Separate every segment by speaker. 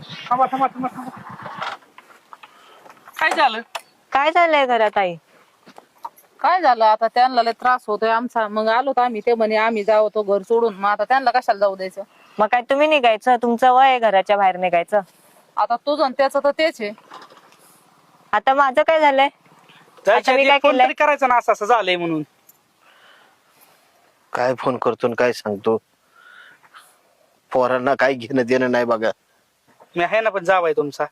Speaker 1: थांबा थांबा थांबा थांबा. काय झालं?
Speaker 2: काय झालंय घरात आई?
Speaker 3: काय झालं आता त्यांना लय त्रास होतोय आमचा, मग आलो तर आम्ही, ते म्हणे आम्ही जाऊ तो घर सोडून, मग आता त्यांना कशाला जाऊ द्यायचं?
Speaker 2: मग काय तुम्ही निघायचं? तुमचं वय आहे घराच्या बाहेर निघायचं.
Speaker 3: आता तुझं आणि त्याचं तर तेच आहे.
Speaker 2: आता माझं काय झालंय?
Speaker 1: जायच्या
Speaker 2: मी
Speaker 1: आधी
Speaker 2: काय
Speaker 1: फोन
Speaker 2: केलंय?
Speaker 1: तरी करायचं ना, असं असं झालंय म्हणून.
Speaker 4: काय फोन करतो आणि काय सांगतो? पोरांना काय घेणं देणं नाही बघा.
Speaker 1: मी आहे ना, पण जावाय तुमचा.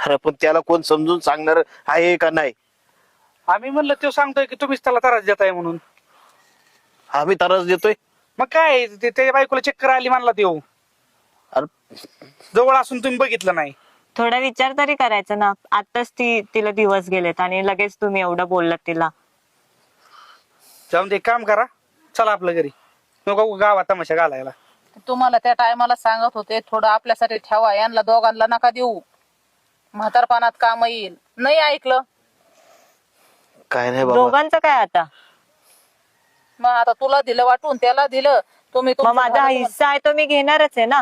Speaker 4: अरे पण त्याला कोण समजून सांगणार आहे का नाही?
Speaker 1: आम्ही म्हणलं तो सांगतोय की तुम्हीच त्याला त्रास देताय म्हणून.
Speaker 4: आम्ही त्रास देतोय?
Speaker 1: मग काय त्याच्या बायकोला चक्कर आली म्हणला तो.
Speaker 4: अरे
Speaker 1: जवळ असून तुम्ही बघितलं नाही.
Speaker 2: थोडा विचार तरी करायचा ना. आताच तिला दिवस गेलेत आणि लगेच तुम्ही एवढं बोललात तिला.
Speaker 1: जाऊन ते काम करा, चला आपलं घरी. नको गावात तमाशा घालायला.
Speaker 3: तुम्हाला त्या टायमाला सांगत होते थोडं आपल्यासाठी ठेवा, यांना दोघांना नका देऊ, म्हातारपणात काम येईल. नाही ऐकलं.
Speaker 4: काय नाही बाबा.
Speaker 2: दोघांचं काय आता?
Speaker 3: मग आता तुला दिलं वाटून, त्याला दिलं, तुम्ही
Speaker 2: मग
Speaker 3: तुमचं
Speaker 2: माझा
Speaker 3: झालं
Speaker 2: हिस्सा आहे तो मी घेणारच आहे ना.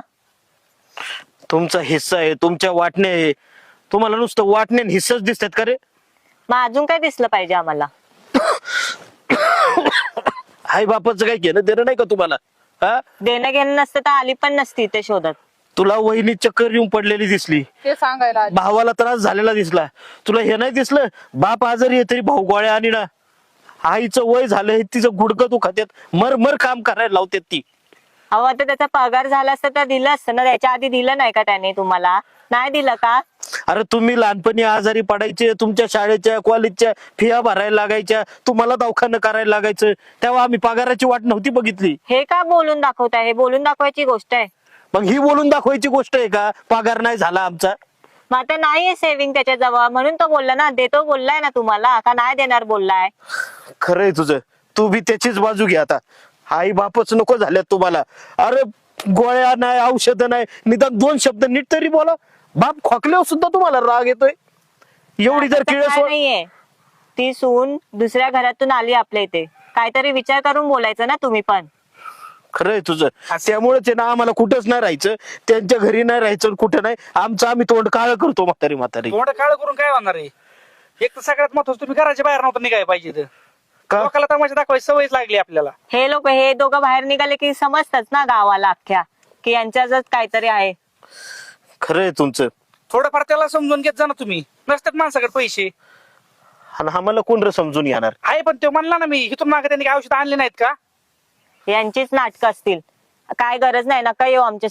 Speaker 4: तुमचा हिस्सा आहे, तुमच्या वाटणे आहे. तुम्हाला नुसतं वाटणे आणि हिस्साच दिसतात का रे?
Speaker 2: मग अजून काय दिसलं पाहिजे आम्हाला?
Speaker 4: आई बापाचं काय घेणं देणं नाही का तुम्हाला? हा,
Speaker 2: देणं घेणं नसतं तर आली पण नसती ते शोधत.
Speaker 4: तुला वहिनी चक्कर येऊन पडलेली दिसली,
Speaker 3: ते सांगायला आली.
Speaker 4: भावाला त्रास झालेला दिसला, तुला हे नाही दिसलं? बाप आजारी आहे तरी भाऊ गोळ्या आणि ना. आईचं वय झालंय, तिचं गुडघं तू खात्यात मर मर काम करायला लावतात ती.
Speaker 2: अहो आता त्याचा पगार झाला असता तर दिलं असतं ना. त्याच्या आधी दिलं नाही का त्याने तुम्हाला? नाही दिलं का?
Speaker 4: अरे तुम्ही लहानपणी आजारी पडायचे, तुमच्या शाळेच्या कॉलेजच्या फिया भरायला लागायच्या, तुम्हाला दवाखानं करायला लागायचं, तेव्हा आम्ही पगाराची वाट नव्हती बघितली.
Speaker 2: हे का बोलून दाखवताय? हे बोलून दाखवायची गोष्ट आहे.
Speaker 4: मग ही बोलून दाखवायची गोष्ट आहे का? पगार नाही झाला आमचा.
Speaker 2: मग आता नाहीये सेव्हिंग त्याच्या जवळ म्हणून तो बोलला ना. देतो बोललाय ना तुम्हाला, का नाही देणार बोललाय?
Speaker 4: खरंय तुझं, तू बी त्याचीच बाजू घे आता. आई बापच नको झाल्यात तुम्हाला. अरे गोळ्या नाही, औषधं नाही, निदान 2 शब्द नीट तरी बोला. बाप खोकल्यावर सुद्धा तुम्हाला राग येतोय. एवढी जर
Speaker 2: आता
Speaker 4: किळस
Speaker 2: काय नाहीये, ती सून दुसऱ्या घरातून आली आपल्या इथे, काहीतरी विचार करून बोलायचं ना तुम्ही पण.
Speaker 4: खरंय तुझं. त्यामुळेच आहे ना, आम्हाला कुठंच नाही राहायचं, त्यांच्या घरी नाही राहायचं, कुठं नाही. आमचं आम्ही तोंड काळ करतो म्हातारी म्हातारी.
Speaker 1: थोडं काळ करून काय होणार आहे? एक तर सगळ्यात महत्वाचं, तुम्ही घराच्या बाहेर नव्हतं निघायला पाहिजे. तर
Speaker 4: का?
Speaker 1: लोकांना तमाशा दाखवायची सवयच लागली आपल्याला.
Speaker 2: हे लोक हे दोघं बाहेर निघाले की समजतात ना गावाला अख्ख्या, की यांच्यातच काहीतरी आहे.
Speaker 4: खरंय तुमचं.
Speaker 1: थोडंफार त्याला समजून घेत जा ना तुम्ही. नसतात माणसाकडे पैसे.
Speaker 4: आणि आम्हाला कोण रे समजून घेणार?
Speaker 1: आहे पण तो म्हणला ना, मी इथून मागे त्यांनी काय औषध आणले नाहीत का?
Speaker 2: यांचीच नाटकं असतील. काय गरज नाही, नका येऊ आमच्या